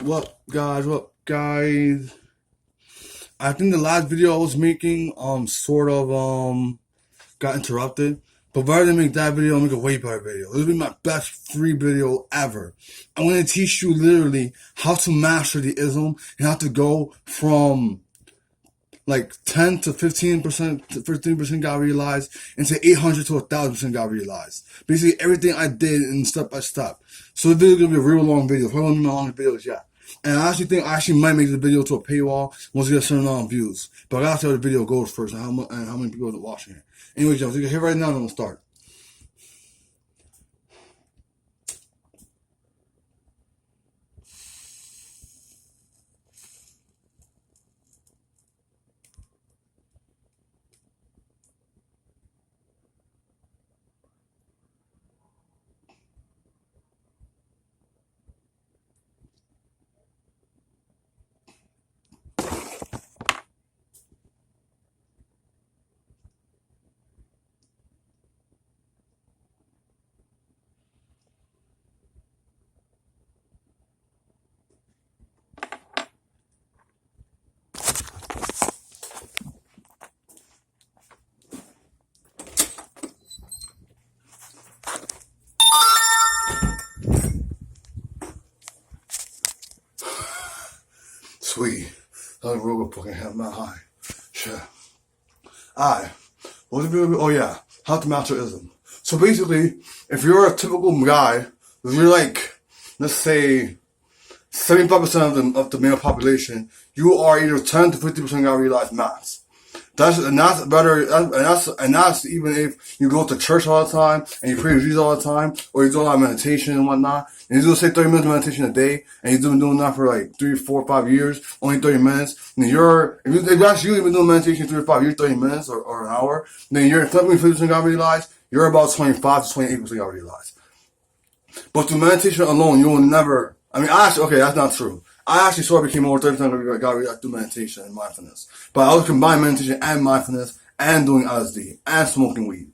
What guys? I think the last video I was making sort of got interrupted. But rather than make that video, I'll make a way better video. This will be my best free video ever. I'm gonna teach you literally how to master the ism and how to go from like 10 to 15% to 15% got realized into 800 to 1,000% got realized. Basically everything I did in step by step. So the video is gonna be a real long video. Probably one of my longest videos yet. And I actually think I actually might make the video to a paywall once we get a certain amount of views. But I gotta see how the video goes first and how many people are watching it. Anyway, Jones, you can hit right now and we'll start. Sweet. That was real good fucking hell, man. Hi. Shit. Alright. What was the video? Oh yeah. How to master ism. So basically, if you're a typical guy, if you're like, let's say, 75% of the male population, you are either 10 to 50% got realized max. That's better, and that's even if you go to church all the time and you pray to Jesus all the time, or you do a lot of meditation and whatnot, and you do say 30 minutes of meditation a day, and you've been doing that for like 3, 4, 5 years, only 30 minutes, and if you've actually been doing meditation 3 or 5 years, 30 minutes or an hour, then you're 50% got realized, you're about 25 to 28% got realized. But through meditation alone, you will never, okay, that's not true. I actually sort of became over 30% got realized through meditation and mindfulness. But I was combining meditation and mindfulness and doing LSD and smoking weed.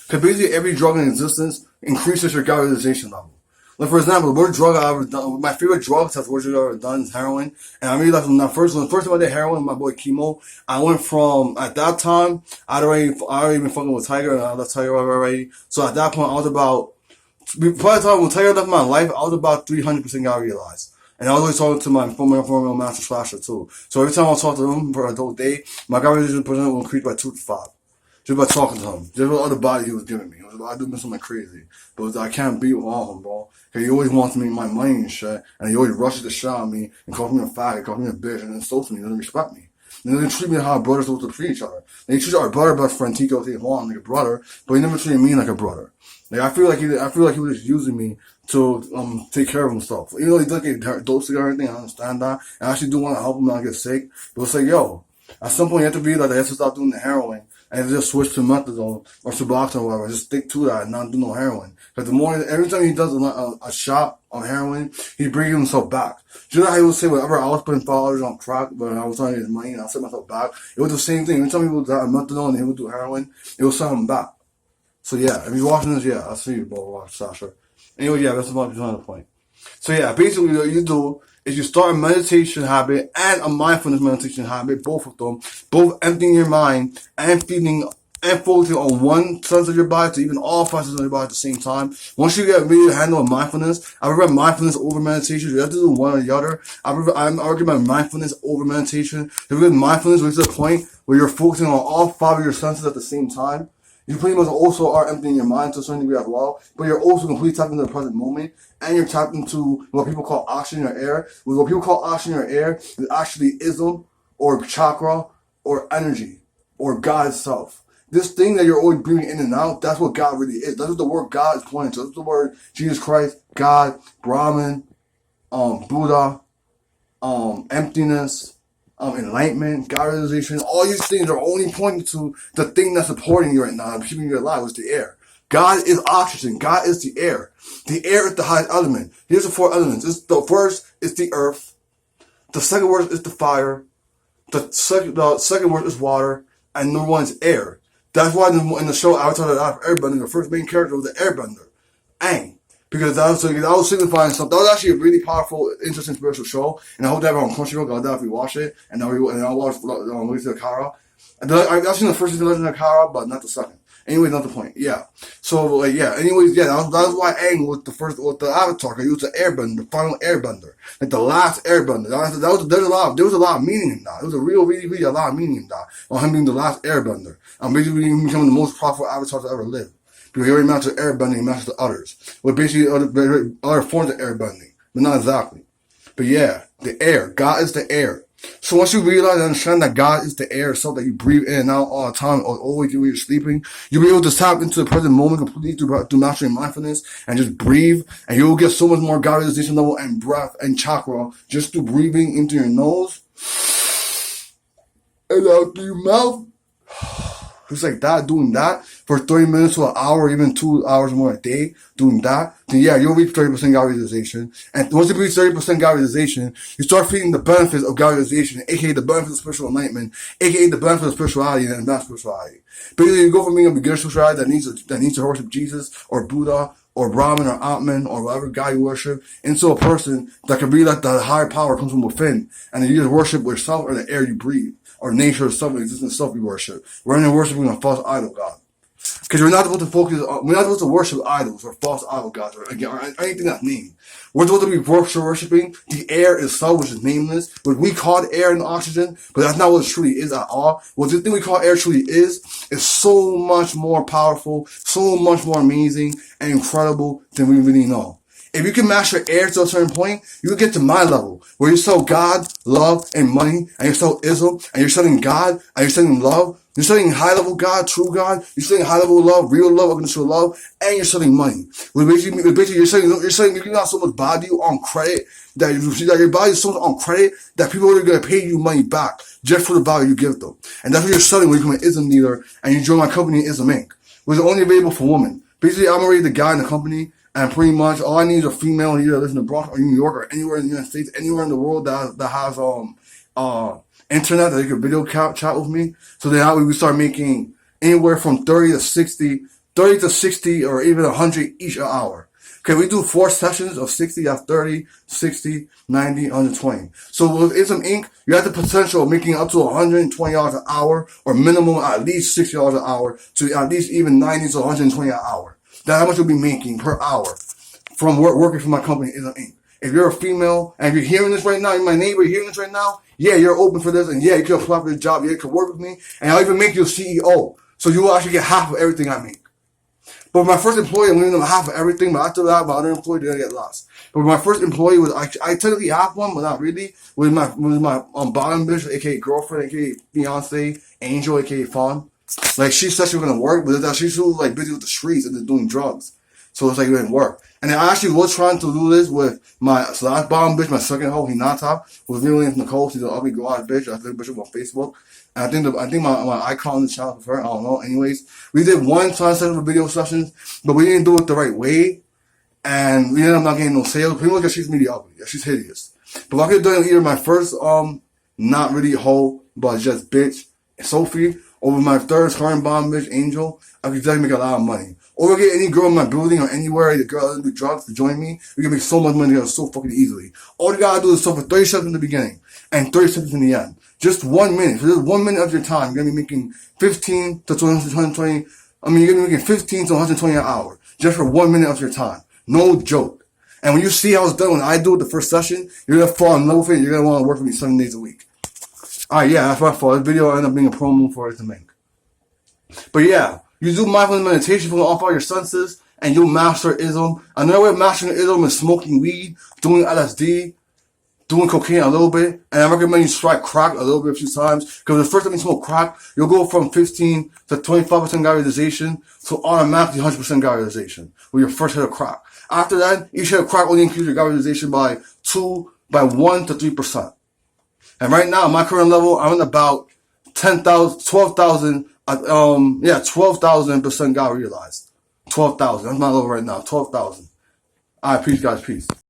Because basically every drug in existence increases your God realization level. Like for example, the worst drug I've ever done, my favorite drug test worst drug I've ever done is heroin. And I really like when the first time I did heroin with my boy Chemo, I went from, at that time, I already been fucking with Tiger and I left Tiger already. So at that point I was about, by the time when Tiger left my life, I was about 300% got realized. And I was always talking to my former master slasher too. So every time I talk to him for a whole day, my God realization percent will increase by 2 to 5. Just by talking to him. Just with all the body he was giving me. I do miss him like crazy. But I can't beat with all of him, bro. Cause he always wants me my money and shit. And he always rushes to shit on me and calls me a faggot, calls me a bitch, and insults me, doesn't respect me. And they treat me how brothers supposed to treat each other. They treat our brother best friend T.1 like a brother, but he never treated me like a brother. Like I feel like he was just using me to take care of himself. Even though he does get dosed and everything, I understand that. And I actually do want to help him not get sick. But it's like, yo, at some point you have to be like, I have to stop doing the heroin and just switch to methadone or Suboxone or whatever. Just stick to that and not do no heroin. Because every time he does a shot of heroin, he's bringing himself back. Do you know how he would say, whatever I was putting $5 on crack, but I was trying to get his money and I set myself back? It was the same thing. Every time he would do methadone and he would do heroin, it would set him back. So yeah, if you're watching this, yeah, I'll see you, bro. Watch Sasha. Anyway, yeah, that's about the point. So yeah, basically what you do is you start a meditation habit and a mindfulness meditation habit, both of them, both emptying your mind and feeding and focusing on one sense of your body to even all five senses of your body at the same time. Once you get really handle with mindfulness, I recommend mindfulness over meditation. You have to do one or the other. I recommend mindfulness over meditation. If you get mindfulness, which is the point where you're focusing on all five of your senses at the same time, you pretty much also are emptying your mind to a certain degree as well, but you're also completely tapped into the present moment, and you're tapped into what people call oxygen or air. What people call oxygen or air is actually ism, or chakra, or energy, or God itself. This thing that you're always breathing in and out, that's what God really is. That's what the word God is pointing to. That's the word Jesus Christ, God, Brahman, Buddha, emptiness, enlightenment, God realization, all these things are only pointing to the thing that's supporting you right now and keeping you alive, which is the air. God is oxygen. God is the air. The air is the highest element. Here's the 4 elements. The first is the earth. The second word is the fire. The second word is water. And number 1 is air. That's why in the show Avatar the Last Airbender, the first main character was the airbender. Aang. Because that was signifying something. That was actually a really powerful, interesting spiritual show. And I hope that on Crunchyroll, I'll definitely watch it. And I'll watch Legend of Kara. I've seen the first season of Legend of Kara, but not the second. Anyway, not the point. Yeah. So, like, yeah. Anyways, yeah, that was why I angled with the Avatar. I used the Airbender, the final Airbender. Like, the last Airbender. There was a lot of meaning in that. There was a really a lot of meaning in that. On him being the last Airbender. I'm basically becoming the most powerful Avatar to ever live. Because he already mastered airbending, he mastered the others. Well, basically, other forms of airbending. But not exactly. But yeah, the air. God is the air. So once you realize and understand that God is the air, so that you breathe in and out all the time, or always when you're sleeping, you'll be able to tap into the present moment completely through mastering mindfulness and just breathe, and you'll get so much more God realization level and breath and chakra just through breathing into your nose and out through your mouth. Just like that, doing that for 30 minutes to an hour, even 2 hours more a day, doing that, then yeah, you'll reach 30% God realization. And once you reach 30% God realization, you start feeling the benefits of God realization, aka the benefits of spiritual enlightenment, aka the benefits of spirituality and advanced spirituality. Basically, you go from being a beginner spirituality that needs to worship Jesus or Buddha or Brahman or Atman or whatever God you worship, into a person that can be like the higher power comes from within, and then you just worship yourself or the air you breathe, or nature or self-existent self you worship, rather than worshiping a false idol God. Because we're not supposed to we're not supposed to worship idols or false idol gods or anything that's named. We're supposed to be worshiping the air itself, which is nameless, what we call air and oxygen, but that's not what it truly is at all. What the thing we call air truly is so much more powerful, so much more amazing and incredible than we really know. If you can master air to a certain point, you can get to my level, where you sell God, love, and money, and you sell Islam, and you're selling God, and you're selling love. You're selling high-level God, true God. You're selling high-level love, real love, unconditional love, and you're selling money. Basically, you're selling, you're giving out so much value on credit that your value is so much on credit that people are going to pay you money back just for the value you give them. And that's what you're selling when you become an Islam leader and you join my company, Islam Inc., which is only available for women. Basically, I'm already the guy in the company. And pretty much all I need is a female here that lives in the Bronx or New York or anywhere in the United States, anywhere in the world that has internet that you can video chat with me. So then we start making anywhere from 30 to 60 or even 100 each an hour. Okay, we do 4 sessions of 60, that's 30, 60, 90, 120. So with ISM Inc., you have the potential of making up to $120 an hour, or minimum at least $60 an hour, to at least even 90 to 120 an hour. That's how much you'll be making per hour from working for my company, ISM Inc. If you're a female and you're hearing this right now, you're my neighbor, you're hearing this right now, yeah, you're open for this, and yeah, you can apply for this job, yeah, you can work with me, and I'll even make you a CEO. So you will actually get half of everything I make. But with my first employee, I'm giving them half of everything, but after that, my other employee, they're gonna get lost. But with my first employee, I technically have one, but not really. With my bottom bitch, aka girlfriend, aka fiance, Angel, aka Fawn. Like, she said she was gonna work, but she's so like busy with the streets and doing drugs. So it's like it didn't work. And I actually was trying to do this with my last bottom bitch, my second hoe, Hinata, was really Nicole. She's an ugly garage bitch. I think bitch on Facebook. And I think my icon on the channel for her. I don't know. Anyways, we did one session of video sessions, but we didn't do it the right way. And we ended up not getting no sales. Pretty much because she's really ugly. Yeah, she's hideous. But if I could have done either my first, not really hoe, but just bitch, Sophie, over my third current bottom bitch, Angel, I could definitely make a lot of money. Or get any girl in my building or anywhere, the girl that doesn't do drugs, to join me. We can make so much money together so fucking easily. All you gotta do is suffer 30 seconds in the beginning and 30 seconds in the end. Just 1 minute. So just 1 minute of your time, you're gonna be making 15 to 120. You're gonna be making 15 to 120 an hour just for 1 minute of your time. No joke. And when you see how it's done, when I do it the first session, you're gonna fall in love with it. You're gonna want to work with me 7 days a week. Alright, yeah, that's my fault. This video ended up being a promo for it to make. But yeah, you do mindfulness meditation from off all your senses, and you'll master Islam. Another way of mastering Islam is smoking weed, doing LSD, doing cocaine a little bit, and I recommend you try crack a little bit a few times, because the first time you smoke crack, you'll go from 15 to 25% God realization to automatically 100% God realization with your first hit of crack. After that, each hit of crack only increases your God realization by 1 to 3%. And right now, my current level, I'm at about 12,000 12,000% God realized. 12,000. That's my level right now. 12,000. Alright, peace, guys. Peace.